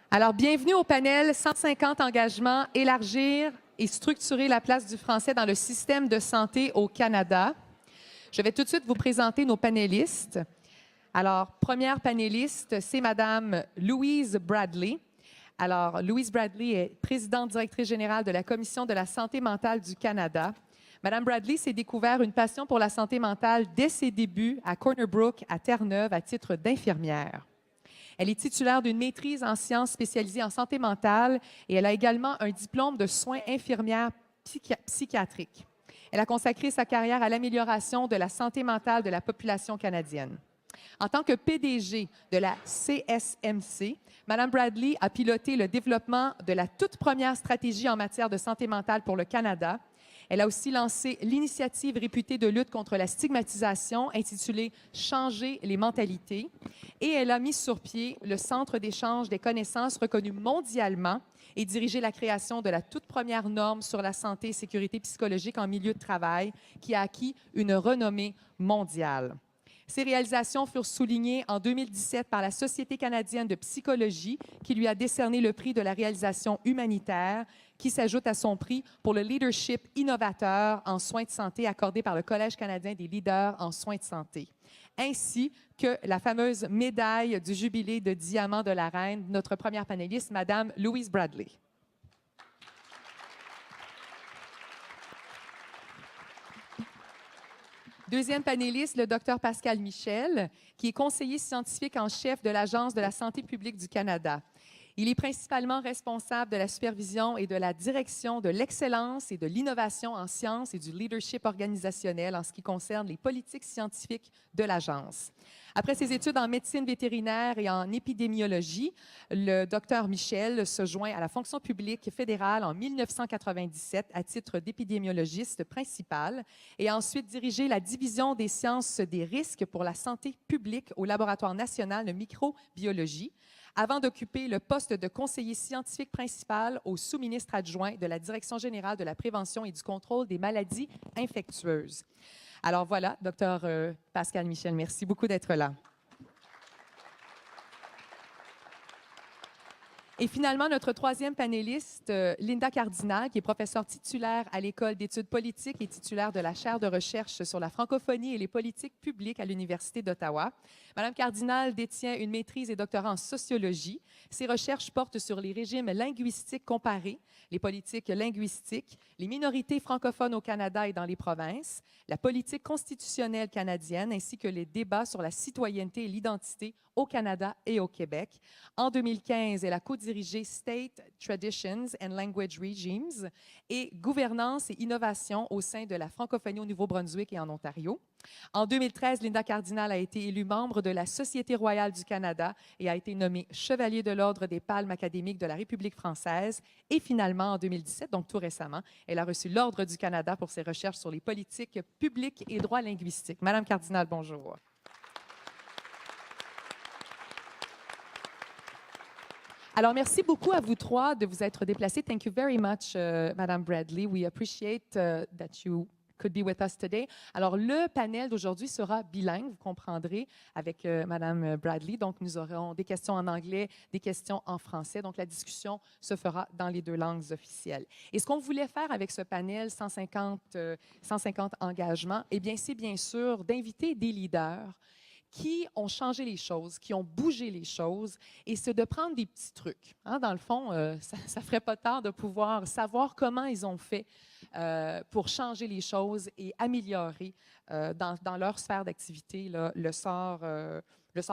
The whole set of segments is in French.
Alors, bienvenue au panel 150 engagements, élargir et structurer la place du français dans le système de santé au Canada. Je vais tout de suite vous présenter nos panélistes. Alors, première panéliste, c'est Madame Louise Bradley. Alors, Louise Bradley est présidente directrice générale de la Commission de la santé mentale du Canada. Madame Bradley s'est découvert une passion pour la santé mentale dès ses débuts à Corner Brook, à Terre-Neuve, à titre d'infirmière. Elle est titulaire d'une maîtrise en sciences spécialisée en santé mentale et elle a également un diplôme de soins infirmières psychiatriques. Elle a consacré sa carrière à l'amélioration de la santé mentale de la population canadienne. En tant que PDG de la CSMC, Mme Bradley a piloté le développement de la toute première stratégie en matière de santé mentale pour le Canada. Elle a aussi lancé l'initiative réputée de lutte contre la stigmatisation intitulée « Changer les mentalités » et elle a mis sur pied le Centre d'échange des connaissances reconnu mondialement et dirigé la création de la toute première norme sur la santé et sécurité psychologique en milieu de travail qui a acquis une renommée mondiale. Ces réalisations furent soulignées en 2017 par la Société canadienne de psychologie qui lui a décerné le prix de la réalisation humanitaire qui s'ajoute à son prix pour le leadership innovateur en soins de santé accordé par le Collège canadien des leaders en soins de santé, ainsi que la fameuse médaille du jubilé de diamant de la reine, notre première panéliste, Madame Louise Bradley. Deuxième panéliste, le Dr Pascal Michel, qui est conseiller scientifique en chef de l'Agence de la santé publique du Canada. Il est principalement responsable de la supervision et de la direction de l'excellence et de l'innovation en sciences et du leadership organisationnel en ce qui concerne les politiques scientifiques de l'Agence. Après ses études en médecine vétérinaire et en épidémiologie, le Dr Michel se joint à la fonction publique fédérale en 1997 à titre d'épidémiologiste principal et a ensuite dirigé la division des sciences des risques pour la santé publique au Laboratoire national de microbiologie, avant d'occuper le poste de conseiller scientifique principal au sous-ministre adjoint de la Direction générale de la prévention et du contrôle des maladies infectieuses. Alors voilà, Dr Pascal Michel, merci beaucoup d'être là. Et finalement, notre troisième panéliste, Linda Cardinal, qui est professeure titulaire à l'École d'études politiques et titulaire de la chaire de recherche sur la francophonie et les politiques publiques à l'Université d'Ottawa. Madame Cardinal détient une maîtrise et doctorat en sociologie. Ses recherches portent sur les régimes linguistiques comparés, les politiques linguistiques, les minorités francophones au Canada et dans les provinces, la politique constitutionnelle canadienne, ainsi que les débats sur la citoyenneté et l'identité au Canada et au Québec. En 2015, elle a co-dirigé State Traditions and Language Regimes et Gouvernance et innovation au sein de la francophonie au Nouveau-Brunswick et en Ontario. En 2013, Linda Cardinal a été élue membre de la Société royale du Canada et a été nommée chevalier de l'Ordre des Palmes académiques de la République française. Et finalement, en 2017, donc tout récemment, elle a reçu l'Ordre du Canada pour ses recherches sur les politiques publiques et droits linguistiques. Madame Cardinal, bonjour. Alors, merci beaucoup à vous trois de vous être déplacés. Thank you very much, Madame Bradley. We appreciate that you could be with us today. Alors, le panel d'aujourd'hui sera bilingue, vous comprendrez, avec Madame Bradley. Donc, nous aurons des questions en anglais, des questions en français. Donc, la discussion se fera dans les deux langues officielles. Et ce qu'on voulait faire avec ce panel 150 engagements, eh bien, c'est bien sûr d'inviter des leaders qui ont changé les choses, qui ont bougé les choses, et c'est de prendre des petits trucs. Hein? Dans le fond, ça ne ferait pas tard de pouvoir savoir comment ils ont fait pour changer les choses et améliorer dans leur sphère d'activité le sort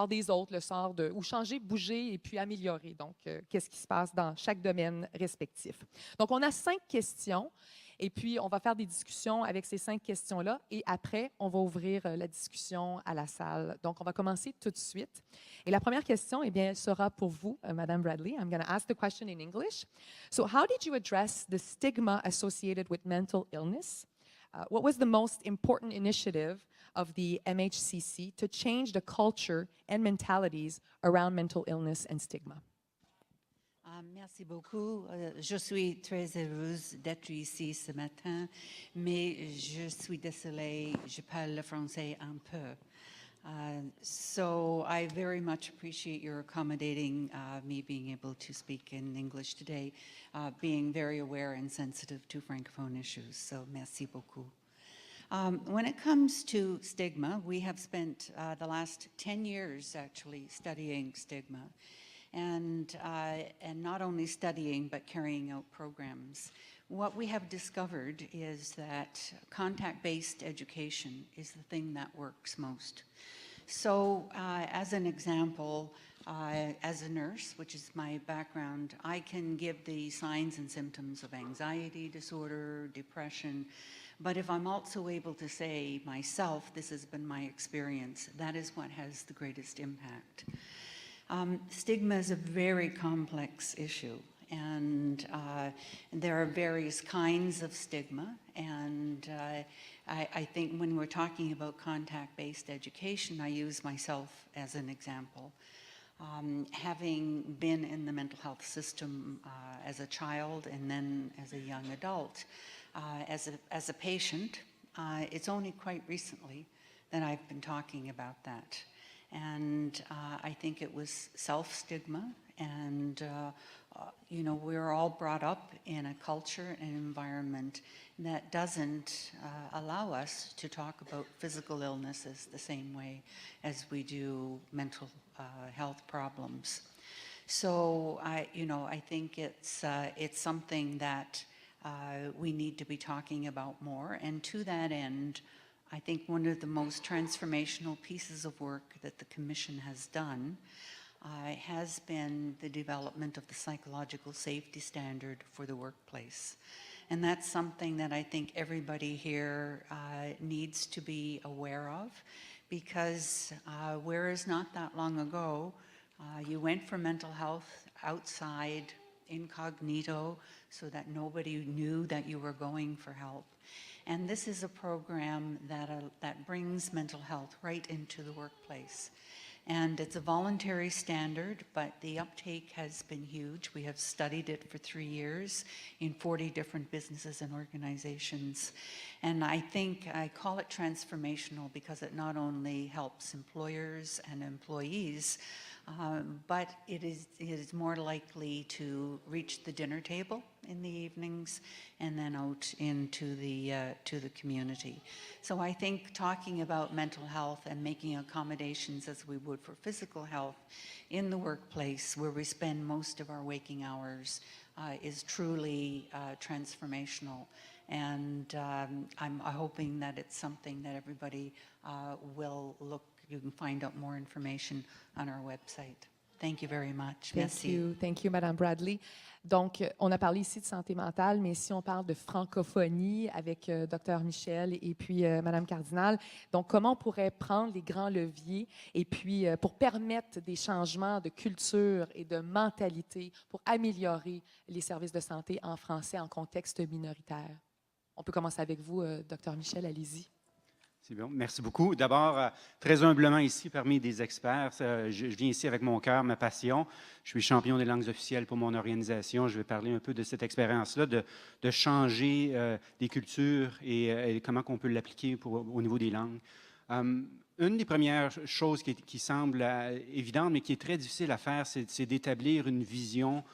des autres, le sort de... ou changer, bouger et puis améliorer. Donc, qu'est-ce qui se passe dans chaque domaine respectif. Donc, on a 5 questions. Et puis, on va faire des discussions avec ces 5 questions-là. Et après, on va ouvrir la discussion à la salle. Donc, on va commencer tout de suite. Et la première question, eh bien, elle sera pour vous, Madame Bradley. I'm going to ask the question in English. So, how did you address the stigma associated with mental illness? What was the most important initiative of the MHCC to change the culture and mentalities around mental illness and stigma? Merci beaucoup. Je suis très heureuse d'être ici ce matin, mais je suis désolée, je parle le français un peu. So I very much appreciate your accommodating me being able to speak in English today, being very aware and sensitive to Francophone issues. So merci beaucoup. When it comes to stigma, we have spent the last 10 years actually studying stigma, and not only studying but carrying out programs. What we have discovered is that contact-based education is the thing that works most. So as an example, as a nurse, which is my background, I can give the signs and symptoms of anxiety disorder, depression, but if I'm also able to say myself, this has been my experience, that is what has the greatest impact. Stigma is a very complex issue, and there are various kinds of stigma, and I think when we're talking about contact-based education, I use myself as an example. Having been in the mental health system as a child and then as a young adult, as a patient, it's only quite recently that I've been talking about that. And I think it was self-stigma, and you know, we're all brought up in a culture and environment that doesn't allow us to talk about physical illnesses the same way as we do mental health problems. So I think it's something that we need to be talking about more. And to that end, I think one of the most transformational pieces of work that the Commission has done has been the development of the psychological safety standard for the workplace. And that's something that I think everybody here needs to be aware of, because whereas not that long ago, you went for mental health outside, incognito, so that nobody knew that you were going for help. And this is a program that brings mental health right into the workplace. And it's a voluntary standard, but the uptake has been huge. We have studied it for 3 years in 40 different businesses and organizations. And I think I call it transformational because it not only helps employers and employees, but it is more likely to reach the dinner table in the evenings and then out into to the community. So I think talking about mental health and making accommodations as we would for physical health in the workplace, where we spend most of our waking hours, is truly transformational. And I'm hoping that it's something that everybody will look. You can find out more information on our website. Thank you very much. Merci. Thank you, Madame Bradley. Donc, on a parlé ici de santé mentale, mais ici, on parle de francophonie avec Dr. Michel et puis Madame Cardinal. Donc, comment on pourrait prendre les grands leviers et puis pour permettre des changements de culture et de mentalité pour améliorer les services de santé en français en contexte minoritaire? On peut commencer avec vous, Dr. Michel, allez-y. C'est bon. Merci beaucoup. D'abord, très humblement ici, parmi des experts, je viens ici avec mon cœur, ma passion. Je suis champion des langues officielles pour mon organisation. Je vais parler un peu de cette expérience-là, de changer des cultures et comment on peut l'appliquer au niveau des langues. Une des premières choses qui semble évidente, mais qui est très difficile à faire, c'est d'établir une vision.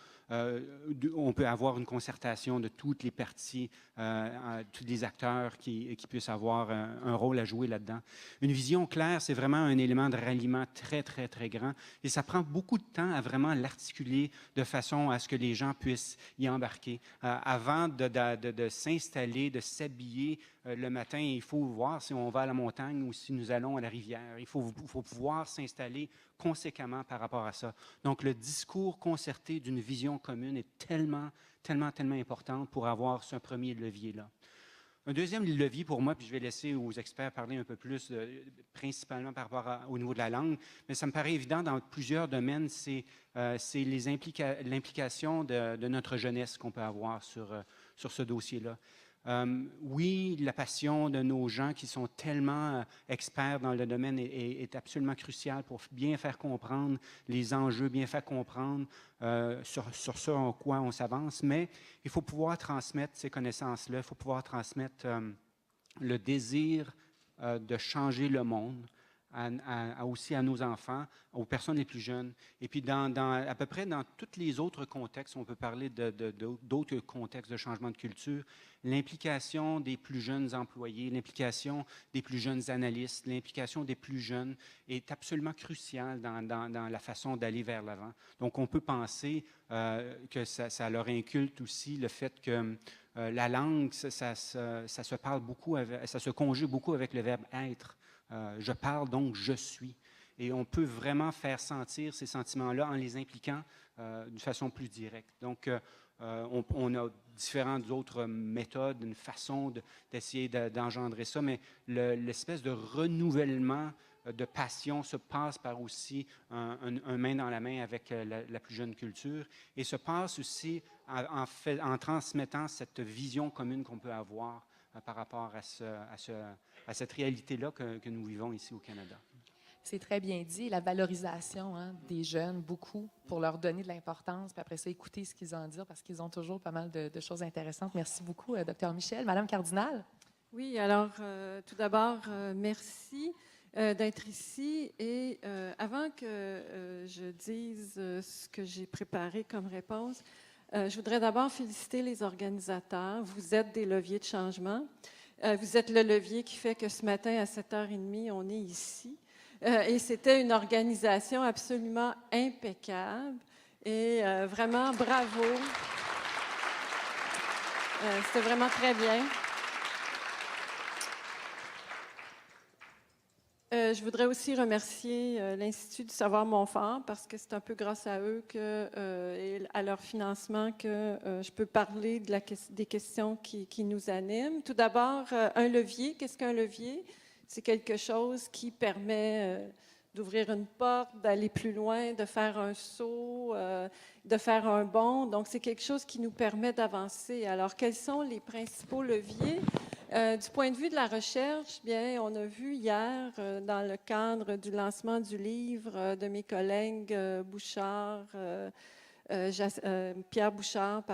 On peut avoir une concertation de toutes les parties, tous les acteurs qui puissent avoir un rôle à jouer là-dedans. Une vision claire, c'est vraiment un élément de ralliement très, très, très grand. Et ça prend beaucoup de temps à vraiment l'articuler de façon à ce que les gens puissent y embarquer. Avant de s'installer, de s'habiller le matin, il faut voir si on va à la montagne ou si nous allons à la rivière. Il faut pouvoir s'installer conséquemment par rapport à ça. Donc, le discours concerté d'une vision commune est tellement, tellement, tellement important pour avoir ce premier levier-là. Un deuxième levier pour moi, puis je vais laisser aux experts parler un peu plus, principalement par rapport au niveau de la langue, mais ça me paraît évident dans plusieurs domaines, c'est l'implication de notre jeunesse qu'on peut avoir sur ce dossier-là. Oui, la passion de nos gens qui sont tellement experts dans le domaine est absolument cruciale pour bien faire comprendre les enjeux, bien faire comprendre sur ce en quoi on s'avance, mais il faut pouvoir transmettre ces connaissances-là, il faut pouvoir transmettre le désir de changer le monde aussi à nos enfants, aux personnes les plus jeunes. Et puis, à peu près dans tous les autres contextes, on peut parler d'autres contextes de changement de culture, l'implication des plus jeunes employés, l'implication des plus jeunes analystes, l'implication des plus jeunes est absolument cruciale dans la façon d'aller vers l'avant. Donc, on peut penser que ça leur inculte aussi le fait que la langue, ça se parle beaucoup, ça se conjugue beaucoup avec le verbe être. Je parle, donc je suis. Et on peut vraiment faire sentir ces sentiments-là en les impliquant d'une façon plus directe. Donc, on a différentes autres méthodes, une façon d'essayer d'engendrer ça, mais l'espèce de renouvellement de passion se passe par aussi un main dans la main avec la plus jeune culture et se passe aussi en transmettant cette vision commune qu'on peut avoir par rapport à cette réalité-là que nous vivons ici au Canada. C'est très bien dit, la valorisation des jeunes, beaucoup, pour leur donner de l'importance, puis après ça, écouter ce qu'ils ont à dire, parce qu'ils ont toujours pas mal de choses intéressantes. Merci beaucoup, Dr. Michel. Madame Cardinal? Oui, alors, tout d'abord, merci d'être ici. Et avant que je dise ce que j'ai préparé comme réponse, je voudrais d'abord féliciter les organisateurs. Vous êtes des leviers de changement. Vous êtes le levier qui fait que ce matin, à 7h30, on est ici. Et c'était une organisation absolument impeccable. Et vraiment, bravo. C'était vraiment très bien. Je voudrais aussi remercier l'Institut du savoir Montfort parce que c'est un peu grâce à eux et à leur financement que je peux parler des questions qui nous animent. Tout d'abord, un levier. Qu'est-ce qu'un levier? C'est quelque chose qui permet d'ouvrir une porte, d'aller plus loin, de faire un saut, de faire un bond. Donc, c'est quelque chose qui nous permet d'avancer. Alors, quels sont les principaux leviers? Du point de vue de la recherche, bien, on a vu hier, dans le cadre du lancement du livre de mes collègues Bouchard, Pierre Bouchard,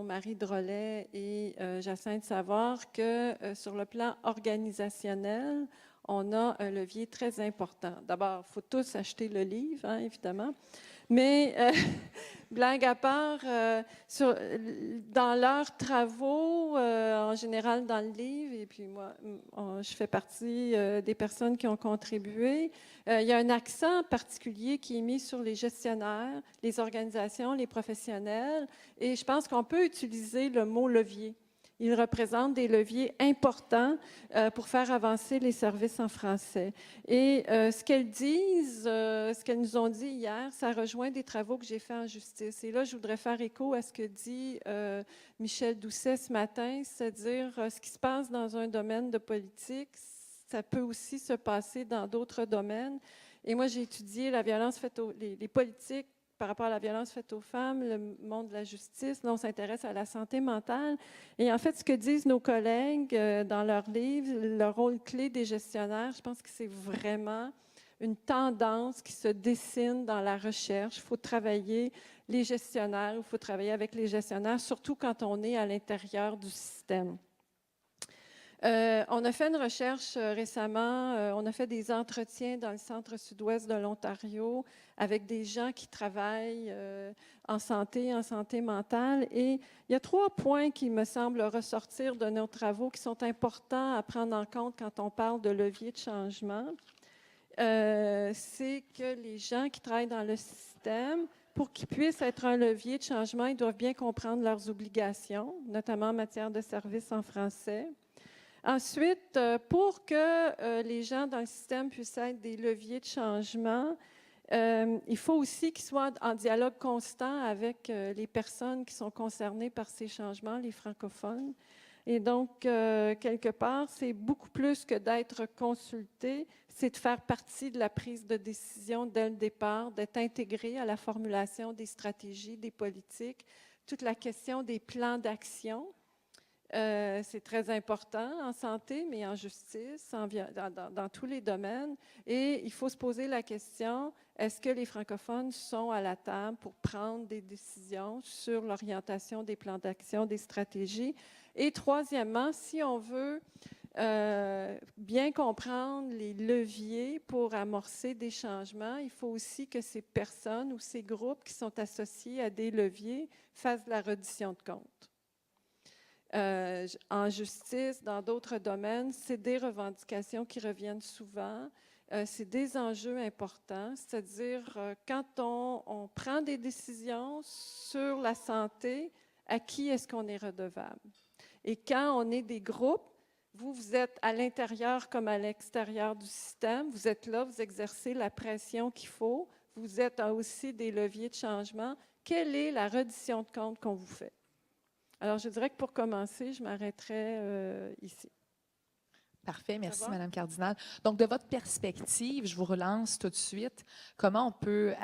Marie Drolet et Jacinthe Savard, que sur le plan organisationnel, on a un levier très important. D'abord, il faut tous acheter le livre, évidemment. Mais, blague à part, dans leurs travaux, en général dans le livre, et puis moi, je fais partie des personnes qui ont contribué, il y a un accent particulier qui est mis sur les gestionnaires, les organisations, les professionnels, et je pense qu'on peut utiliser le mot levier. Ils représentent des leviers importants pour faire avancer les services en français. Et ce qu'elles disent, ce qu'elles nous ont dit hier, ça rejoint des travaux que j'ai faits en justice. Et là, je voudrais faire écho à ce que dit Michel Doucet ce matin, c'est-à-dire ce qui se passe dans un domaine de politique, ça peut aussi se passer dans d'autres domaines. Et moi, j'ai étudié la violence faite les politiques par rapport à la violence faite aux femmes, le monde de la justice. Là, on s'intéresse à la santé mentale. Et en fait, ce que disent nos collègues dans leur livre, le rôle clé des gestionnaires, je pense que c'est vraiment une tendance qui se dessine dans la recherche. Il faut travailler les gestionnaires, il faut travailler avec les gestionnaires, surtout quand on est à l'intérieur du système. On a fait une recherche récemment, on a fait des entretiens dans le centre sud-ouest de l'Ontario avec des gens qui travaillent en santé mentale. Et il y a 3 points qui me semblent ressortir de nos travaux qui sont importants à prendre en compte quand on parle de levier de changement. C'est que les gens qui travaillent dans le système, pour qu'ils puissent être un levier de changement, ils doivent bien comprendre leurs obligations, notamment en matière de services en français. Ensuite, pour que les gens dans le système puissent être des leviers de changement, il faut aussi qu'ils soient en dialogue constant avec les personnes qui sont concernées par ces changements, les francophones. Et donc, quelque part, c'est beaucoup plus que d'être consulté, c'est de faire partie de la prise de décision dès le départ, d'être intégré à la formulation des stratégies, des politiques, toute la question des plans d'action. C'est très important en santé, mais en justice, dans tous les domaines. Et il faut se poser la question, est-ce que les francophones sont à la table pour prendre des décisions sur l'orientation des plans d'action, des stratégies? Et troisièmement, si on veut bien comprendre les leviers pour amorcer des changements, il faut aussi que ces personnes ou ces groupes qui sont associés à des leviers fassent de la reddition de comptes. En justice, dans d'autres domaines, c'est des revendications qui reviennent souvent. C'est des enjeux importants, c'est-à-dire quand on prend des décisions sur la santé, à qui est-ce qu'on est redevable? Et quand on est des groupes, vous êtes à l'intérieur comme à l'extérieur du système, vous êtes là, vous exercez la pression qu'il faut, vous êtes aussi des leviers de changement. Quelle est la reddition de comptes qu'on vous fait? Alors, je dirais que pour commencer, je m'arrêterai ici. Parfait, merci Madame Cardinal. Donc, de votre perspective, je vous relance tout de suite. Comment on peut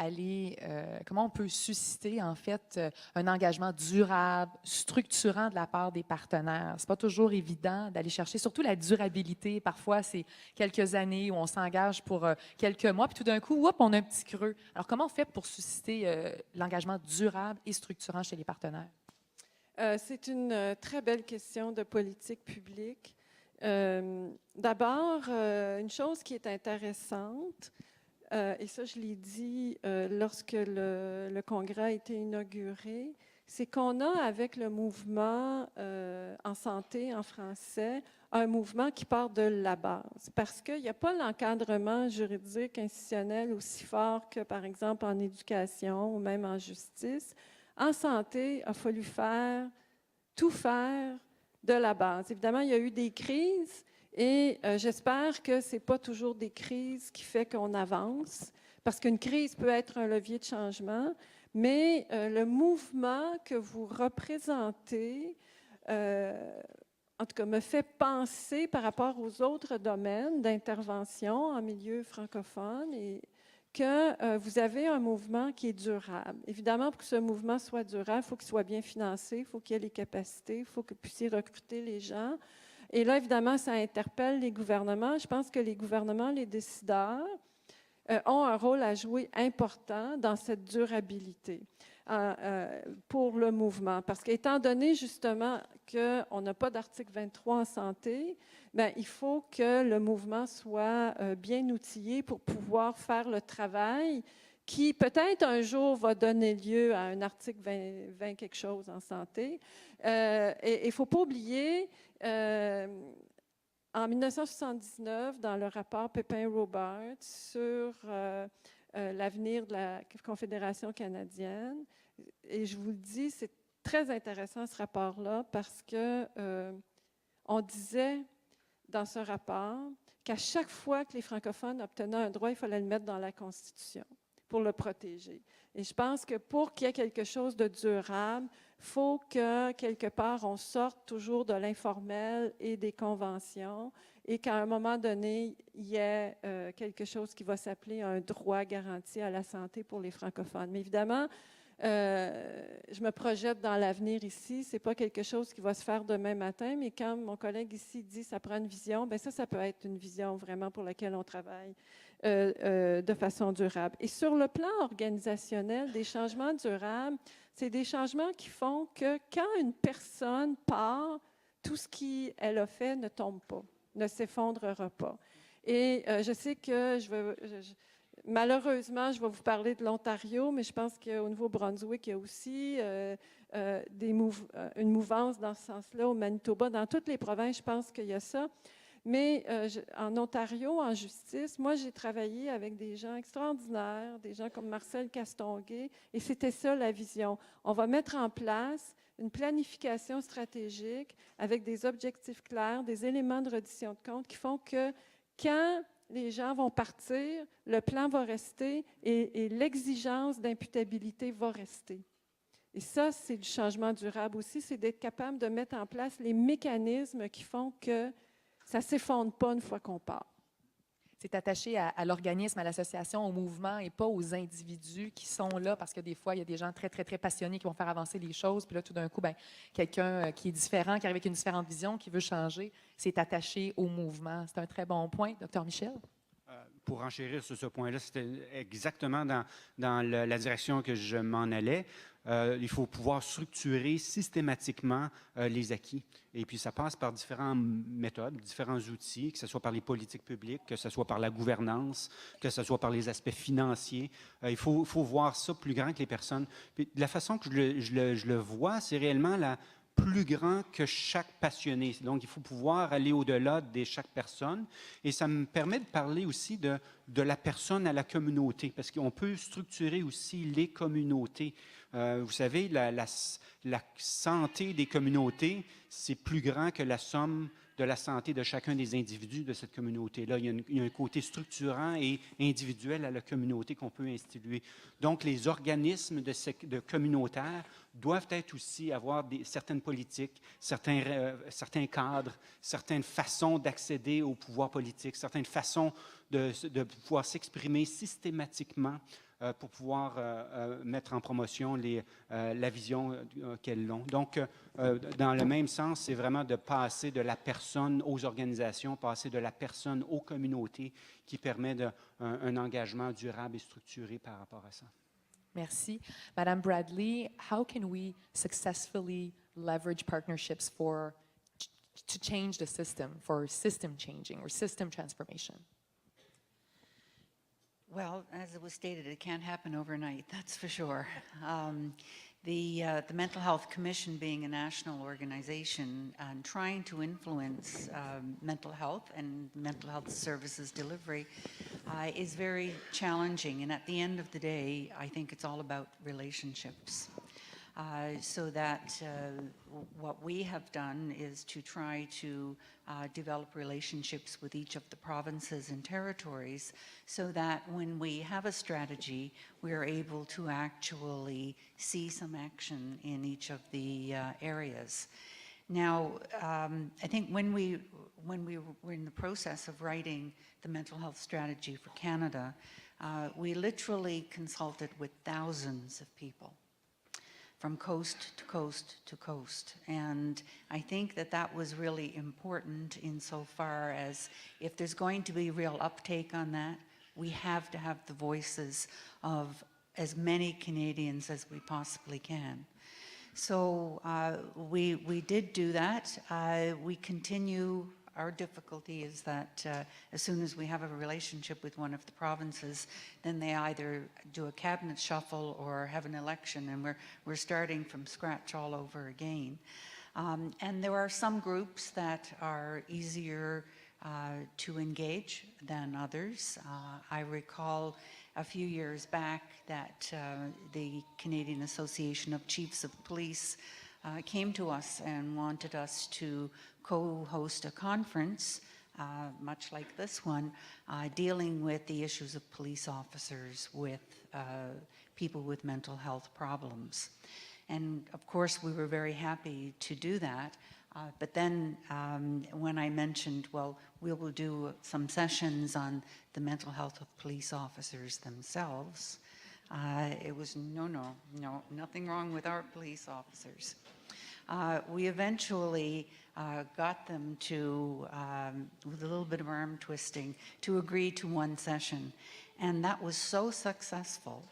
comment on peut susciter en fait un engagement durable, structurant de la part des partenaires? C'est pas toujours évident d'aller chercher, surtout la durabilité. Parfois, c'est quelques années où on s'engage pour quelques mois, puis tout d'un coup, hop, on a un petit creux. Alors, comment on fait pour susciter l'engagement durable et structurant chez les partenaires? C'est une très belle question de politique publique. D'abord, une chose qui est intéressante, et ça je l'ai dit lorsque le congrès a été inauguré, c'est qu'on a avec le mouvement en santé en français, un mouvement qui part de la base, parce qu'il n'y a pas l'encadrement juridique institutionnel aussi fort que par exemple en éducation ou même en justice. En santé, il a fallu tout faire de la base. Évidemment, il y a eu des crises et j'espère que ce n'est pas toujours des crises qui font qu'on avance, parce qu'une crise peut être un levier de changement, mais le mouvement que vous représentez, en tout cas, me fait penser par rapport aux autres domaines d'intervention en milieu francophone et que vous avez un mouvement qui est durable. Évidemment, pour que ce mouvement soit durable, il faut qu'il soit bien financé, il faut qu'il y ait les capacités, il faut que vous puissiez recruter les gens. Et là, évidemment, ça interpelle les gouvernements. Je pense que les gouvernements, les décideurs, ont un rôle à jouer important dans cette durabilité pour le mouvement. Parce qu'étant donné justement qu'on n'a pas d'article 23 en santé, bien, il faut que le mouvement soit bien outillé pour pouvoir faire le travail qui peut-être un jour va donner lieu à un article 20 quelque chose en santé. Et il ne faut pas oublier, en 1979, dans le rapport Pépin-Robert sur l'avenir de la Confédération canadienne, et je vous le dis, c'est très intéressant ce rapport-là parce que on disait dans ce rapport qu'à chaque fois que les francophones obtenaient un droit, il fallait le mettre dans la Constitution pour le protéger. Et je pense que pour qu'il y ait quelque chose de durable, il faut que, quelque part, on sorte toujours de l'informel et des conventions et qu'à un moment donné, il y ait quelque chose qui va s'appeler un droit garanti à la santé pour les francophones. Mais évidemment, je me projette dans l'avenir ici. Ce n'est pas quelque chose qui va se faire demain matin, mais quand mon collègue ici dit que ça prend une vision, bien ça peut être une vision vraiment pour laquelle on travaille de façon durable. Et sur le plan organisationnel, des changements durables, c'est des changements qui font que quand une personne part, tout ce qu'elle a fait ne tombe pas, ne s'effondrera pas. Et je sais que malheureusement, je vais vous parler de l'Ontario, mais je pense qu'au Nouveau-Brunswick, il y a aussi une mouvance dans ce sens-là, au Manitoba. Dans toutes les provinces, je pense qu'il y a ça. Mais en Ontario, en justice, moi, j'ai travaillé avec des gens extraordinaires, des gens comme Marcel Castonguay, et c'était ça la vision. On va mettre en place une planification stratégique avec des objectifs clairs, des éléments de reddition de compte qui font que quand les gens vont partir, le plan va rester et l'exigence d'imputabilité va rester. Et ça, c'est du changement durable aussi, c'est d'être capable de mettre en place les mécanismes qui font que ça ne s'effondre pas une fois qu'on part. C'est attaché à l'organisme, à l'association, au mouvement et pas aux individus qui sont là parce que des fois, il y a des gens très, très, très passionnés qui vont faire avancer les choses. Puis là, tout d'un coup, bien, quelqu'un qui est différent, qui arrive avec une différente vision, qui veut changer, c'est attaché au mouvement. C'est un très bon point. Dr. Michel? pour enchérir sur ce point-là, c'était exactement dans la direction que je m'en allais. Il faut pouvoir structurer systématiquement les acquis. Et puis, ça passe par différentes méthodes, différents outils, que ce soit par les politiques publiques, que ce soit par la gouvernance, que ce soit par les aspects financiers. Il faut voir ça plus grand que les personnes. Puis, la façon que je le vois, c'est réellement plus grand que chaque passionné. Donc, il faut pouvoir aller au-delà de chaque personne. Et ça me permet de parler aussi de la personne à la communauté, parce qu'on peut structurer aussi les communautés. Vous savez, la santé des communautés, c'est plus grand que la somme de la santé de chacun des individus de cette communauté-là. Il y a un côté structurant et individuel à la communauté qu'on peut instituer. Donc, les organismes de communautaires doivent être aussi avoir certaines politiques, certains cadres, certaines façons d'accéder au pouvoir politique, certaines façons de pouvoir s'exprimer systématiquement pour pouvoir mettre en promotion la vision qu'elles ont. Donc, dans le même sens, c'est vraiment de passer de la personne aux organisations, passer de la personne aux communautés qui permet un engagement durable et structuré par rapport à ça. Merci. Madame Bradley, how can we successfully leverage partnerships to change the system, for system changing or system transformation? Well, as it was stated, it can't happen overnight, that's for sure. The Mental Health Commission being a national organization and trying to influence mental health and mental health services delivery is very challenging. And at the end of the day, I think it's all about relationships. So that what we have done is to try to develop relationships with each of the provinces and territories so that when we have a strategy, we are able to actually see some action in each of the areas. Now, I think when we were in the process of writing the mental health strategy for Canada, we literally consulted with thousands of people, from coast to coast to coast. And I think that that was really important insofar as if there's going to be real uptake on that, we have to have the voices of as many Canadians as we possibly can. So we did do that. We continue. Our difficulty is that as soon as we have a relationship with one of the provinces, then they either do a cabinet shuffle or have an election, and we're starting from scratch all over again. And there are some groups that are easier to engage than others. I recall a few years back that the Canadian Association of Chiefs of Police came to us and wanted us to co-host a conference, much like this one, dealing with the issues of police officers with people with mental health problems. And of course, we were very happy to do that. But then when I mentioned, well, we will do some sessions on the mental health of police officers themselves, it was no, nothing wrong with our police officers. We eventually got them to, with a little bit of arm twisting, to agree to one session. And that was so successful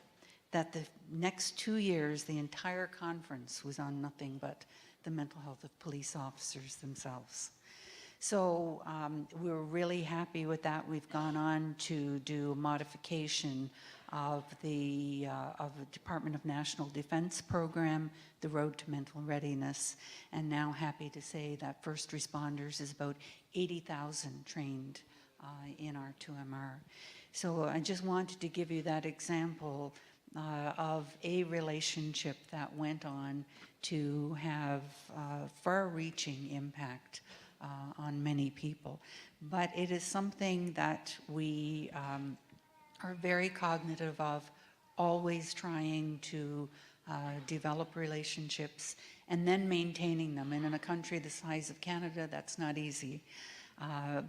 that the next 2 years, the entire conference was on nothing but the mental health of police officers themselves. So we were really happy with that. We've gone on to do a modification of the Department of National Defense program, the Road to Mental Readiness, and now happy to say that first responders is about 80,000 trained in our 2MR. So I just wanted to give you that example of a relationship that went on to have far-reaching impact on many people. But it is something that we are very cognitive of, always trying to develop relationships and then maintaining them. And in a country the size of Canada, that's not easy.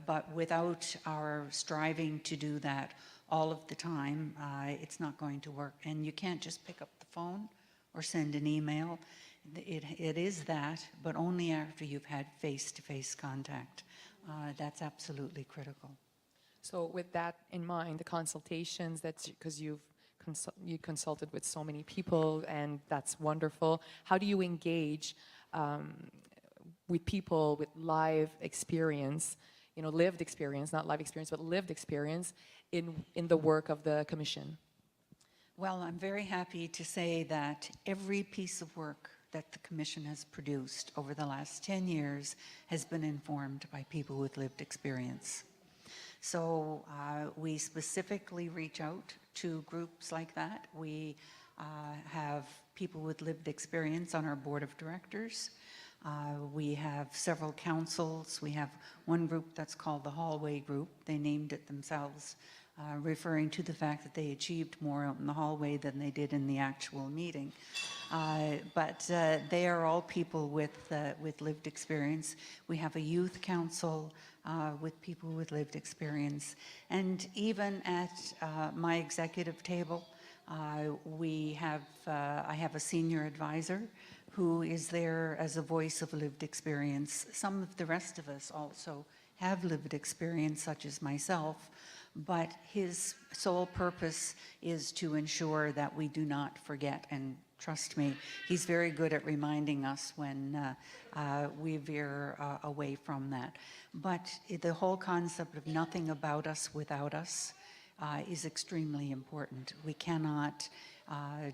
But without our striving to do that all of the time, it's not going to work. And you can't just pick up the phone or send an email. It is that, but only after you've had face-to-face contact. That's absolutely critical. So with that in mind, the consultations because you consulted with so many people, and that's wonderful. How do you engage with people with live experience, lived experience, not live experience, but lived experience in the work of the commission? Well, I'm very happy to say that every piece of work that the Commission has produced over the last 10 years has been informed by people with lived experience. So we specifically reach out to groups like that. We have people with lived experience on our board of directors. We have several councils. We have one group that's called the Hallway Group. They named it themselves, referring to the fact that they achieved more out in the hallway than they did in the actual meeting. But they are all people with lived experience. We have a youth council with people with lived experience. And even at my executive table, I have a senior advisor who is there as a voice of lived experience. Some of the rest of us also have lived experience, such as myself, but his sole purpose is to ensure that we do not forget. And trust me, he's very good at reminding us when we veer away from that. But the whole concept of nothing about us without us is extremely important. We cannot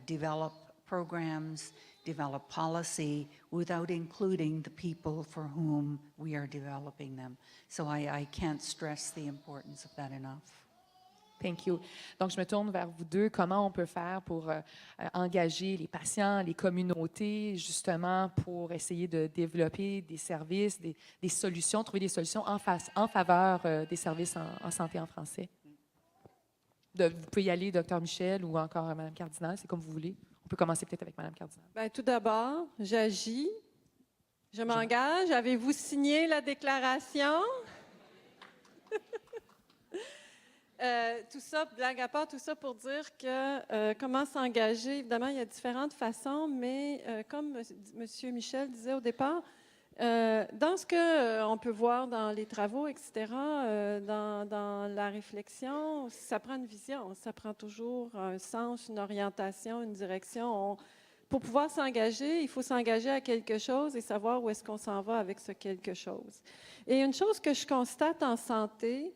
develop programs, develop policy without including the people for whom we are developing them. So I can't stress the importance of that enough. Thank you. Donc, je me tourne vers vous deux. Comment on peut faire pour engager les patients, les communautés, justement, pour essayer de développer des services, des solutions, trouver des solutions en faveur des services en santé en français? Vous pouvez y aller, Dr. Michel, ou encore Mme Cardinal, c'est comme vous voulez. On peut commencer peut-être avec Mme Cardinal. Bien, tout d'abord, j'agis. Je m'engage. Avez-vous signé la déclaration? Tout ça, blague à part, tout ça pour dire que comment s'engager, évidemment, il y a différentes façons, mais comme M. Michel disait au départ, dans ce qu'on peut voir dans les travaux, etc., dans la réflexion, ça prend une vision, ça prend toujours un sens, une orientation, une direction. Pour pouvoir s'engager, il faut s'engager à quelque chose et savoir où est-ce qu'on s'en va avec ce quelque chose. Et une chose que je constate en santé,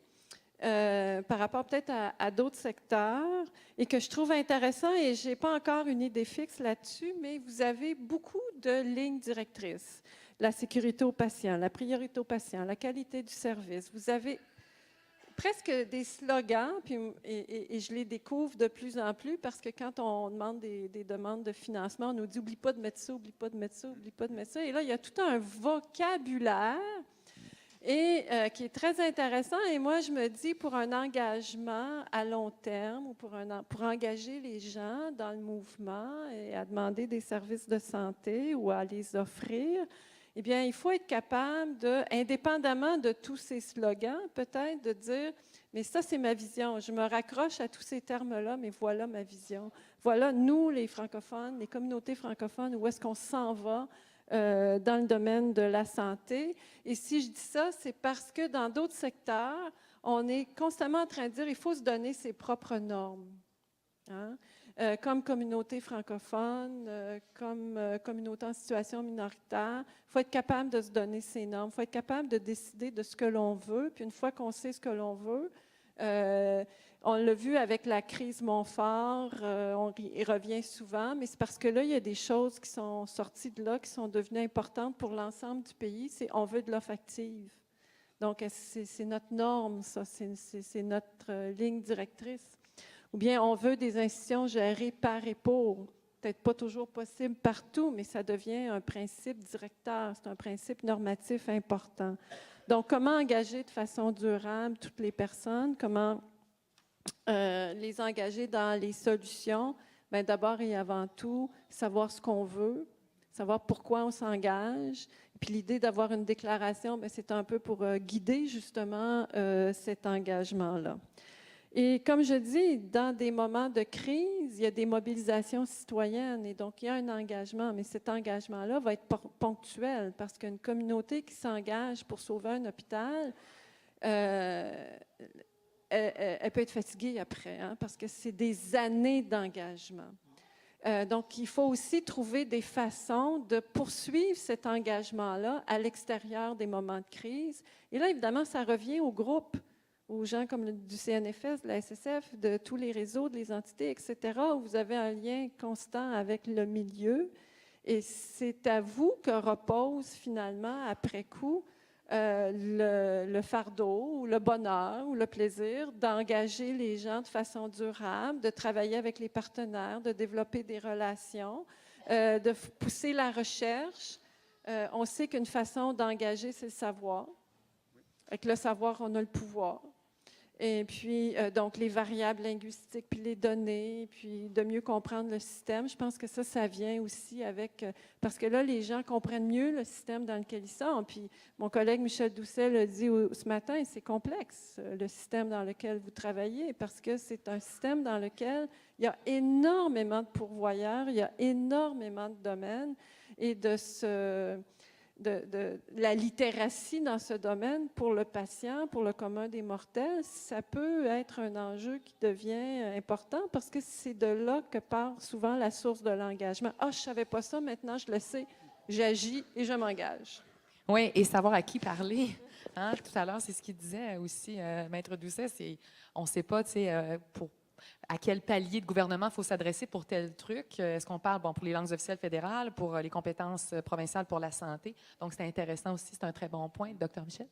par rapport peut-être à d'autres secteurs et que je trouve intéressant, et je n'ai pas encore une idée fixe là-dessus, mais vous avez beaucoup de lignes directrices. La sécurité aux patients, la priorité aux patients, la qualité du service. Vous avez presque des slogans, et je les découvre de plus en plus parce que quand on demande des demandes de financement, on nous dit « oublie pas de mettre ça, oublie pas de mettre ça, oublie pas de mettre ça ». Et là, il y a tout un vocabulaire et qui est très intéressant. Et moi, je me dis, pour un engagement à long terme, ou pour engager les gens dans le mouvement et à demander des services de santé ou à les offrir, eh bien, il faut être capable indépendamment de tous ces slogans, peut-être de dire, mais ça, c'est ma vision. Je me raccroche à tous ces termes-là, mais voilà ma vision. Voilà, nous, les francophones, les communautés francophones, où est-ce qu'on s'en va dans le domaine de la santé. Et si je dis ça, c'est parce que dans d'autres secteurs, on est constamment en train de dire qu'il faut se donner ses propres normes. Hein? Comme communauté francophone, comme communauté en situation minoritaire, il faut être capable de se donner ses normes, il faut être capable de décider de ce que l'on veut. Puis une fois qu'on sait ce que l'on veut, on l'a vu avec la crise Montfort, on y revient souvent, mais c'est parce que là, il y a des choses qui sont sorties de là, qui sont devenues importantes pour l'ensemble du pays. On veut de l'offre active. Donc, c'est notre norme, ça, c'est notre ligne directrice. Ou bien, on veut des institutions gérées par et pour. Peut-être pas toujours possible partout, mais ça devient un principe directeur, c'est un principe normatif important. Donc, comment engager de façon durable toutes les personnes? Comment les engager dans les solutions? Bien, d'abord et avant tout, savoir ce qu'on veut, savoir pourquoi on s'engage. Puis l'idée d'avoir une déclaration, bien, c'est un peu pour guider justement cet engagement-là. Et comme je dis, dans des moments de crise, il y a des mobilisations citoyennes et donc il y a un engagement, mais cet engagement-là va être ponctuel parce qu'une communauté qui s'engage pour sauver un hôpital, elle elle peut être fatiguée après, hein, parce que c'est des années d'engagement. Donc, il faut aussi trouver des façons de poursuivre cet engagement-là à l'extérieur des moments de crise. Et là, évidemment, ça revient au groupe, aux gens comme du CNFS, de la SSF, de tous les réseaux, des entités, etc., où vous avez un lien constant avec le milieu. Et c'est à vous que repose finalement, après coup, le fardeau ou le bonheur ou le plaisir d'engager les gens de façon durable, de travailler avec les partenaires, de développer des relations, de pousser la recherche. On sait qu'une façon d'engager, c'est le savoir. Avec le savoir, on a le pouvoir. Et puis, donc, les variables linguistiques, puis les données, puis de mieux comprendre le système. Je pense que ça vient aussi avec... parce que là, les gens comprennent mieux le système dans lequel ils sont. Puis, mon collègue Michel Doucet l'a dit ce matin, c'est complexe, le système dans lequel vous travaillez, parce que c'est un système dans lequel il y a énormément de pourvoyeurs, il y a énormément de domaines, et de la littératie dans ce domaine pour le patient, pour le commun des mortels, ça peut être un enjeu qui devient important parce que c'est de là que part souvent la source de l'engagement. « Ah, je ne savais pas ça, maintenant je le sais, j'agis et je m'engage. » Oui, et savoir à qui parler. Hein? Tout à l'heure, c'est ce qu'il disait aussi, Maître Doucet, on ne sait pas, tu sais, à quel palier de gouvernement il faut s'adresser pour tel truc. Est-ce qu'on parle pour les langues officielles fédérales, pour les compétences provinciales pour la santé? Donc, c'est intéressant aussi, c'est un très bon point. Docteur Michel?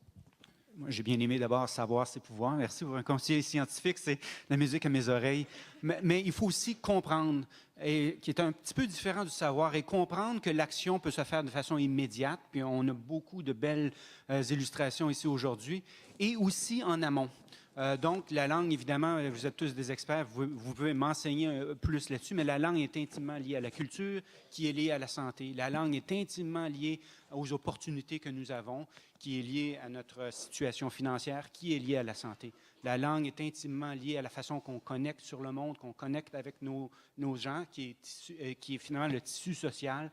Moi, j'ai bien aimé d'abord savoir ses pouvoirs. Merci pour un conseiller scientifique, c'est la musique à mes oreilles. Mais il faut aussi comprendre, et qui est un petit peu différent du savoir, et comprendre que l'action peut se faire de façon immédiate. Puis on a beaucoup de belles illustrations ici aujourd'hui, et aussi en amont. Donc, la langue, évidemment, vous êtes tous des experts, vous pouvez m'enseigner plus là-dessus, mais la langue est intimement liée à la culture, qui est liée à la santé. La langue est intimement liée aux opportunités que nous avons, qui est liée à notre situation financière, qui est liée à la santé. La langue est intimement liée à la façon qu'on connecte sur le monde, qu'on connecte avec nos gens, qui est finalement le tissu social,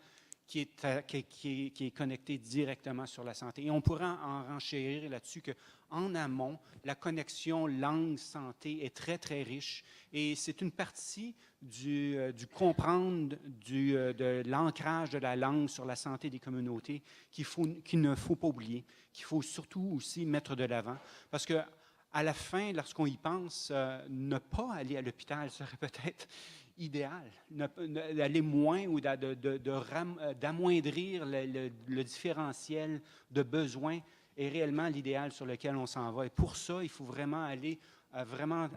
qui est connecté directement sur la santé. Et on pourrait en renchérir là-dessus qu'en amont, la connexion langue-santé est très, très riche. Et c'est une partie du comprendre de l'ancrage de la langue sur la santé des communautés qu'il ne faut pas oublier, qu'il faut surtout aussi mettre de l'avant. Parce que à la fin, lorsqu'on y pense, ne pas aller à l'hôpital serait peut-être idéal, d'aller moins ou d'amoindrir le différentiel de besoins est réellement l'idéal sur lequel on s'en va. Et pour ça, il faut vraiment aller vraiment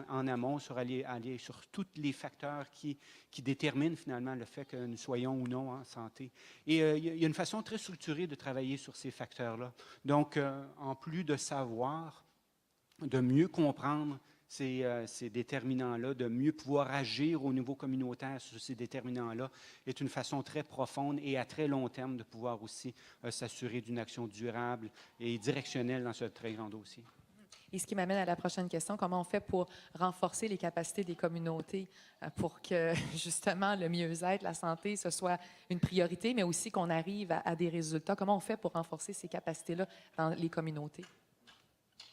en amont, aller sur tous les facteurs qui déterminent finalement le fait que nous soyons ou non en santé. Et il y a une façon très structurée de travailler sur ces facteurs-là. Donc, en plus de savoir, de mieux comprendre ces déterminants-là, de mieux pouvoir agir au niveau communautaire sur ces déterminants-là, est une façon très profonde et à très long terme de pouvoir aussi s'assurer d'une action durable et directionnelle dans ce très grand dossier. Et ce qui m'amène à la prochaine question, comment on fait pour renforcer les capacités des communautés pour que, justement, le mieux-être, la santé, ce soit une priorité, mais aussi qu'on arrive à des résultats? Comment on fait pour renforcer ces capacités-là dans les communautés?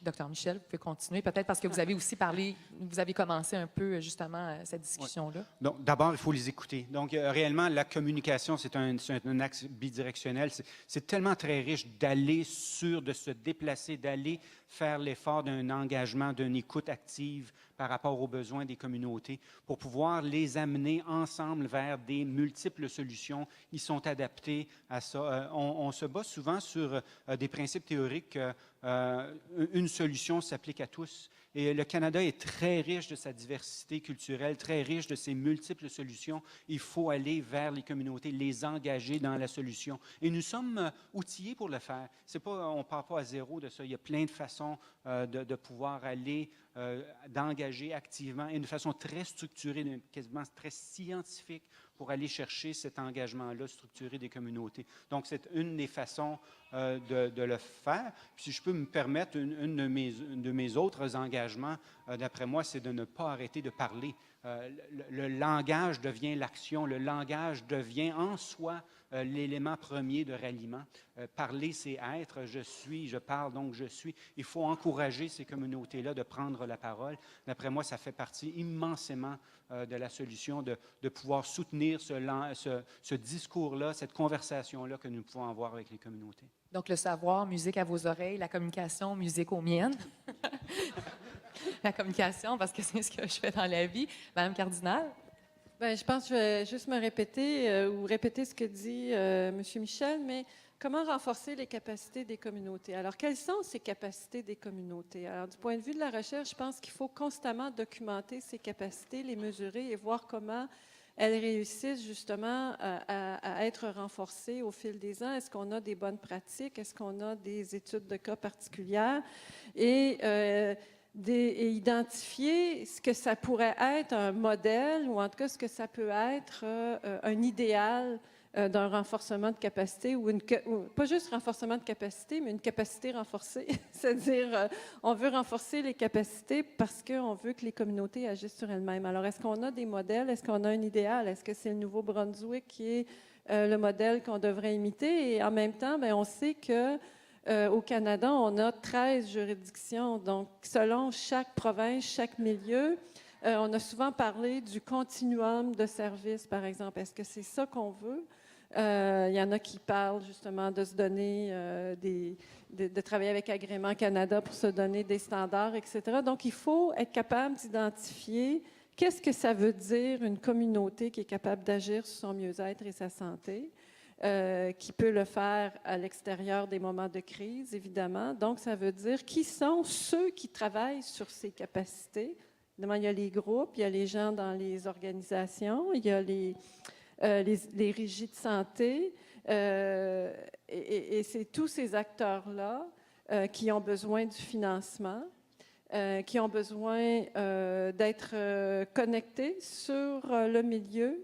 Docteur Michel, vous pouvez continuer, peut-être parce que vous avez aussi parlé, vous avez commencé un peu justement cette discussion-là. Oui. Donc, d'abord, il faut les écouter. Donc, réellement, la communication, c'est un axe bidirectionnel. C'est tellement très riche d'aller de se déplacer, d'aller faire l'effort d'un engagement, d'une écoute active par rapport aux besoins des communautés pour pouvoir les amener ensemble vers des multiples solutions. Ils sont adaptés à ça. On se base souvent sur des principes théoriques. Une solution s'applique à tous. Et le Canada est très riche de sa diversité culturelle, très riche de ses multiples solutions. Il faut aller vers les communautés, les engager dans la solution. Et nous sommes outillés pour le faire. On ne part pas à zéro de ça. Il y a plein de façons de pouvoir aller, d'engager activement et de façon très structurée, quasiment très scientifique, pour aller chercher cet engagement-là structuré des communautés. Donc, c'est une des façons de le faire. Puis, si je peux me permettre, une de mes autres engagements, d'après moi, c'est de ne pas arrêter de parler. Le langage devient l'action. Le langage devient en soi l'élément premier de ralliement. Parler, c'est être. Je suis, je parle, donc je suis. Il faut encourager ces communautés-là de prendre la parole. D'après moi, ça fait partie immensément de la solution de pouvoir soutenir ce discours-là, cette conversation-là que nous pouvons avoir avec les communautés. Donc, le savoir, musique à vos oreilles, la communication, musique aux miennes. La communication, parce que c'est ce que je fais dans la vie. Madame Cardinal? Bien, je pense que je vais juste me répéter ou répéter ce que dit M. Michel, mais comment renforcer les capacités des communautés? Alors, quelles sont ces capacités des communautés? Alors, du point de vue de la recherche, je pense qu'il faut constamment documenter ces capacités, les mesurer et voir comment elles réussissent justement à être renforcées au fil des ans. Est-ce qu'on a des bonnes pratiques? Est-ce qu'on a des études de cas particulières? Et identifier ce que ça pourrait être un modèle ou en tout cas ce que ça peut être un idéal d'un renforcement de capacité ou pas juste renforcement de capacité, mais une capacité renforcée. C'est-à-dire, on veut renforcer les capacités parce qu'on veut que les communautés agissent sur elles-mêmes. Alors, est-ce qu'on a des modèles? Est-ce qu'on a un idéal? Est-ce que c'est le Nouveau-Brunswick qui est le modèle qu'on devrait imiter? Et en même temps, bien, on sait que au Canada, on a 13 juridictions. Donc, selon chaque province, chaque milieu, on a souvent parlé du continuum de services, par exemple. Est-ce que c'est ça qu'on veut? Il y en a qui parlent justement de se donner, de travailler avec Agrément Canada pour se donner des standards, etc. Donc, il faut être capable d'identifier qu'est-ce que ça veut dire une communauté qui est capable d'agir sur son mieux-être et sa santé. Qui peut le faire à l'extérieur des moments de crise, évidemment. Donc, ça veut dire qui sont ceux qui travaillent sur ces capacités. Évidemment, il y a les groupes, il y a les gens dans les organisations, il y a les régies de santé, et c'est tous ces acteurs-là qui ont besoin du financement, qui ont besoin d'être connectés sur le milieu,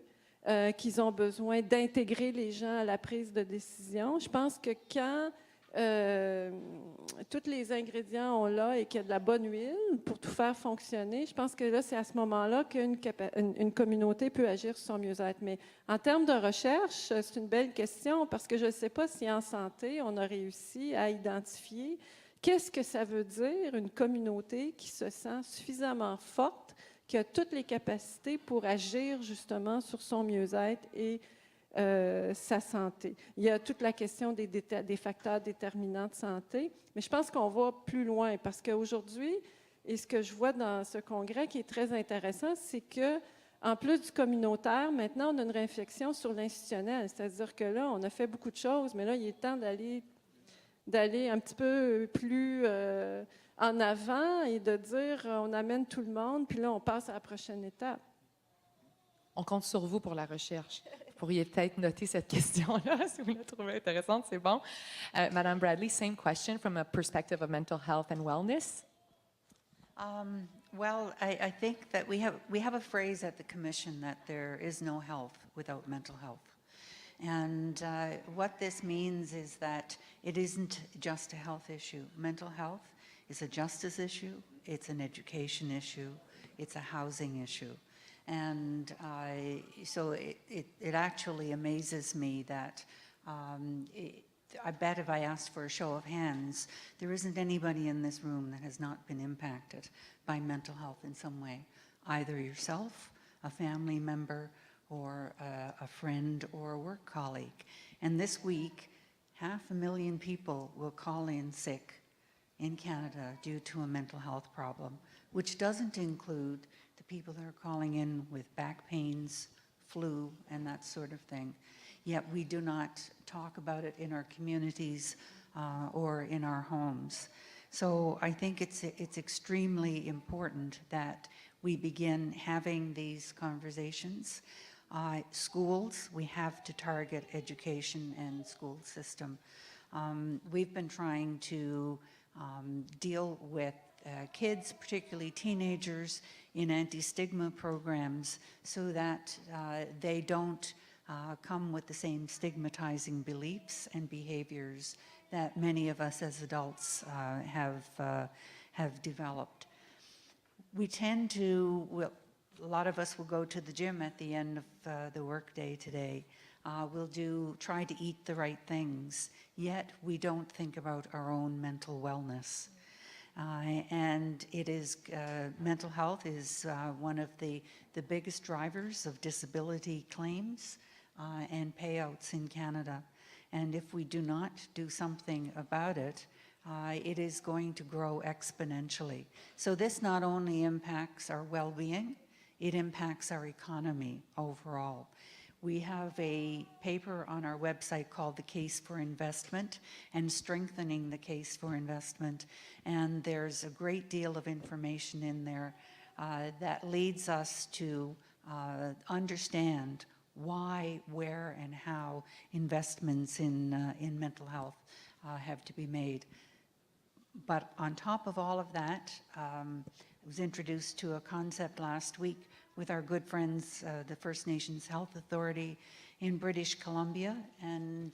qu'ils ont besoin d'intégrer les gens à la prise de décision. Je pense que quand tous les ingrédients sont là et qu'il y a de la bonne huile pour tout faire fonctionner, je pense que là, c'est à ce moment-là qu'une communauté peut agir sur son mieux-être. Mais en termes de recherche, c'est une belle question parce que je ne sais pas si en santé, on a réussi à identifier qu'est-ce que ça veut dire une communauté qui se sent suffisamment forte, qui a toutes les capacités pour agir justement sur son mieux-être et sa santé. Il y a toute la question des facteurs déterminants de santé, mais je pense qu'on va plus loin parce qu'aujourd'hui, et ce que je vois dans ce congrès qui est très intéressant, c'est que en plus du communautaire, maintenant, on a une réflexion sur l'institutionnel. C'est-à-dire que là, on a fait beaucoup de choses, mais là, il est temps d'aller un petit peu plus en avant et de dire on amène tout le monde, puis là, on passe à la prochaine étape. On compte sur vous pour la recherche. Vous pourriez peut-être noter cette question-là si vous la trouvez intéressante, c'est bon. Madame Bradley, same question from a perspective of mental health and wellness. Well, I think that we have a phrase at the Commission that there is no health without mental health. And what this means is that it isn't just a health issue. Mental health is a justice issue, it's an education issue, it's a housing issue. And so it actually amazes me that I bet if I asked for a show of hands, there isn't anybody in this room that has not been impacted by mental health in some way, either yourself, a family member, or a friend or a work colleague. And this week, 500,000 people will call in sick in Canada due to a mental health problem, which doesn't include the people that are calling in with back pains, flu, and that sort of thing. Yet we do not talk about it in our communities or in our homes. So I think it's extremely important that we begin having these conversations. Schools, we have to target education and school system. We've been trying to deal with kids, particularly teenagers, in anti-stigma programs so that they don't come with the same stigmatizing beliefs and behaviors that many of us as adults have developed. We tend to, a lot of us will go to the gym at the end of the workday today. We'll try to eat the right things, yet we don't think about our own mental wellness. And mental health is one of the biggest drivers of disability claims and payouts in Canada. And if we do not do something about it, it is going to grow exponentially. So this not only impacts our well-being, it impacts our economy overall. We have a paper on our website called The Case for Investment and Strengthening the Case for Investment. And there's a great deal of information in there that leads us to understand why, where, and how investments in mental health have to be made. But on top of all of that, I was introduced to a concept last week with our good friends, the First Nations Health Authority in British Columbia, and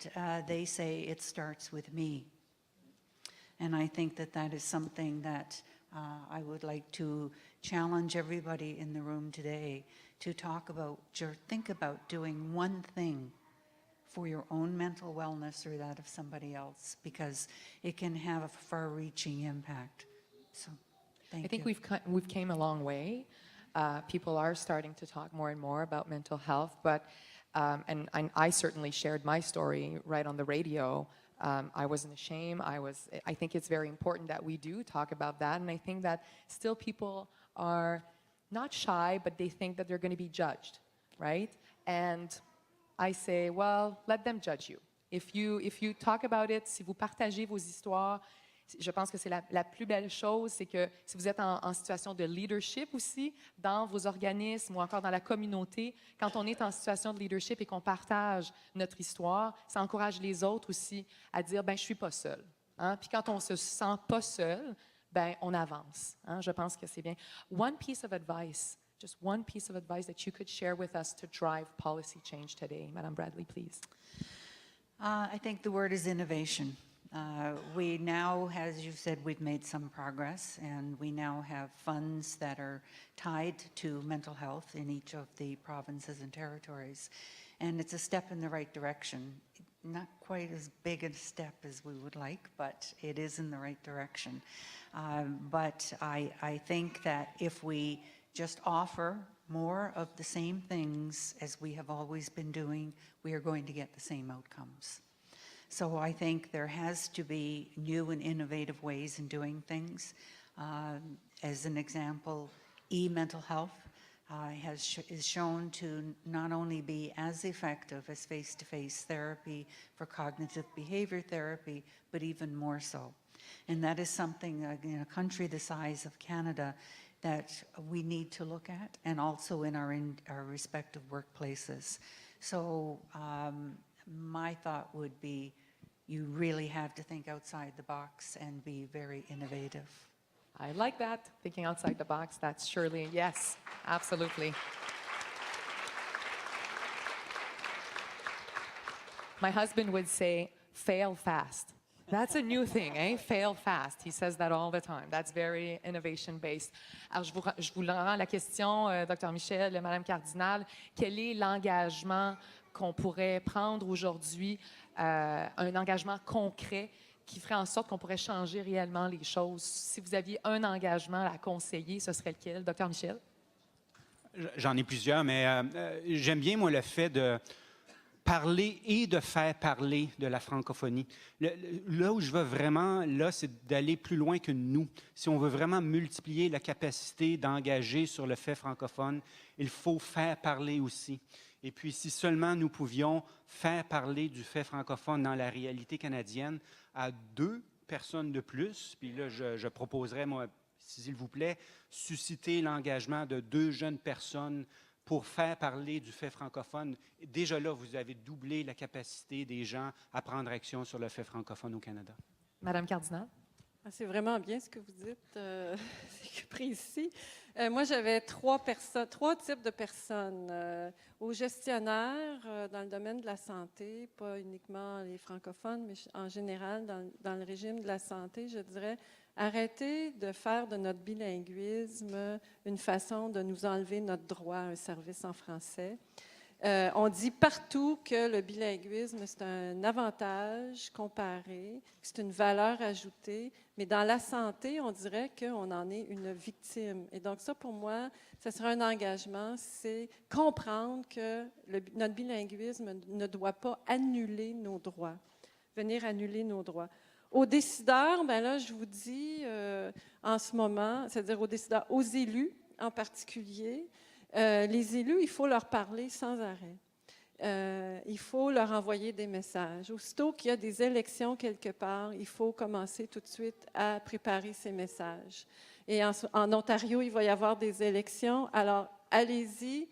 they say it starts with me. And I think that that is something that I would like to challenge everybody in the room today to talk about, or think about doing one thing for your own mental wellness or that of somebody else, because it can have a far-reaching impact. So, thank you. I think we've came a long way. People are starting to talk more and more about mental health, but and I certainly shared my story right on the radio. I wasn't ashamed. I think it's very important that we do talk about that, and I think that still people are not shy, but they think that they're going to be judged, right? And I say, well, let them judge you. If you talk about it, si vous partagez vos histoires, je pense que c'est la plus belle chose, c'est que si vous êtes en situation de leadership aussi, dans vos organismes ou encore dans la communauté, quand on est en situation de leadership et qu'on partage notre histoire, ça encourage les autres aussi à dire, ben je suis pas seul. Hein? Puis quand on se sent pas seul, ben on avance. Hein? Je pense que c'est bien. One piece of advice, just one piece of advice that you could share with us to drive policy change today. Madame Bradley, please. I think the word is innovation. We now, as you said, we've made some progress, and we now have funds that are tied to mental health in each of the provinces and territories. And it's a step in the right direction. Not quite as big a step as we would like, but it is in the right direction. But I think that if we just offer more of the same things as we have always been doing, we are going to get the same outcomes. So I think there has to be new and innovative ways in doing things. As an example, e-mental health is shown to not only be as effective as face-to-face therapy for cognitive behavior therapy, but even more so. And that is something in a country the size of Canada that we need to look at, and also in our respective workplaces. So my thought would be, you really have to think outside the box and be very innovative. I like that, thinking outside the box. That's surely, yes, absolutely. My husband would say, fail fast. That's a new thing, eh? Fail fast. He says that all the time. That's very innovation-based. Alors, je vous rends la question, Dr. Michel, Madame Cardinal, quel est l'engagement qu'on pourrait prendre aujourd'hui, un engagement concret qui ferait en sorte qu'on pourrait changer réellement les choses? Si vous aviez un engagement à conseiller, ce serait lequel, Dr. Michel? J'en ai plusieurs, mais j'aime bien, moi, le fait de parler et de faire parler de la francophonie. Là où je veux vraiment, là, c'est d'aller plus loin que nous. Si on veut vraiment multiplier la capacité d'engager sur le fait francophone, il faut faire parler aussi. Et puis, si seulement nous pouvions faire parler du fait francophone dans la réalité canadienne à 2 personnes de plus, puis là, je proposerais, moi, s'il vous plaît, susciter l'engagement de 2 jeunes personnes pour faire parler du fait francophone. Déjà là, vous avez doublé la capacité des gens à prendre action sur le fait francophone au Canada. Madame Cardinal? C'est vraiment bien ce que vous dites, c'est précis. Moi, j'avais 3 types de personnes. Aux gestionnaires dans le domaine de la santé, pas uniquement les francophones, mais en général dans le régime de la santé, je dirais, arrêtez de faire de notre bilinguisme une façon de nous enlever notre droit à un service en français. On dit partout que le bilinguisme, c'est un avantage comparé, que c'est une valeur ajoutée, mais dans la santé, on dirait qu'on en est une victime. Et donc ça, pour moi, ce sera un engagement, c'est comprendre que notre bilinguisme ne doit pas annuler nos droits, venir annuler nos droits. Aux décideurs, bien là, je vous dis en ce moment, c'est-à-dire aux décideurs, aux élus en particulier, les élus, il faut leur parler sans arrêt. Il faut leur envoyer des messages. Aussitôt qu'il y a des élections quelque part, il faut commencer tout de suite à préparer ces messages. Et en Ontario, il va y avoir des élections. Alors, allez-y.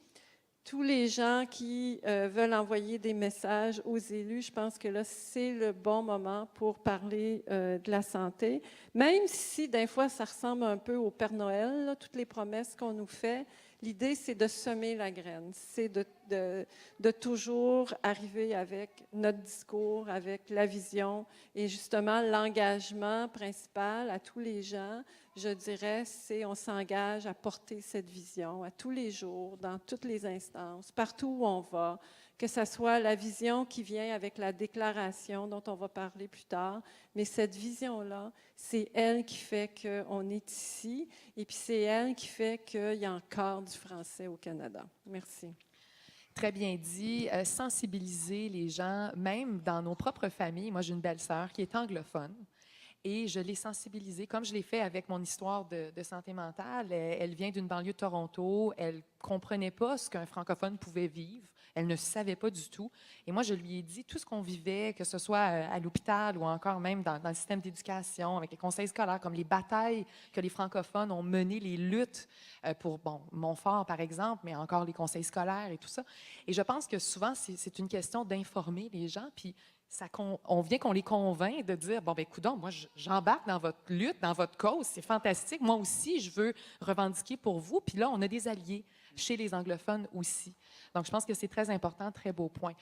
Tous les gens qui veulent envoyer des messages aux élus, je pense que là, c'est le bon moment pour parler de la santé. Même si, des fois, ça ressemble un peu au Père Noël, là, toutes les promesses qu'on nous fait, l'idée, c'est de semer la graine, c'est de toujours arriver avec notre discours, avec la vision et justement l'engagement principal à tous les gens, je dirais, c'est on s'engage à porter cette vision à tous les jours, dans toutes les instances, partout où on va, que ce soit la vision qui vient avec la déclaration dont on va parler plus tard, mais cette vision-là, c'est elle qui fait qu'on est ici et puis c'est elle qui fait qu'il y a encore du français au Canada. Merci. Très bien dit. Sensibiliser les gens, même dans nos propres familles. Moi, j'ai une belle-sœur qui est anglophone. Et je l'ai sensibilisée, comme je l'ai fait avec mon histoire de santé mentale. Elle vient d'une banlieue de Toronto. Elle ne comprenait pas ce qu'un francophone pouvait vivre. Elle ne savait pas du tout. Et moi, je lui ai dit tout ce qu'on vivait, que ce soit à l'hôpital ou encore même dans le système d'éducation, avec les conseils scolaires, comme les batailles que les francophones ont menées, les luttes pour, bon, Montfort, par exemple, mais encore les conseils scolaires et tout ça. Et je pense que souvent, c'est une question d'informer les gens, puis on vient qu'on les convainc de dire, bon, ben coudonc, moi, j'embarque dans votre lutte, dans votre cause, c'est fantastique. Moi aussi, je veux revendiquer pour vous. Puis là, on a des alliés chez les anglophones aussi. Donc, je pense que c'est très important, très beau point.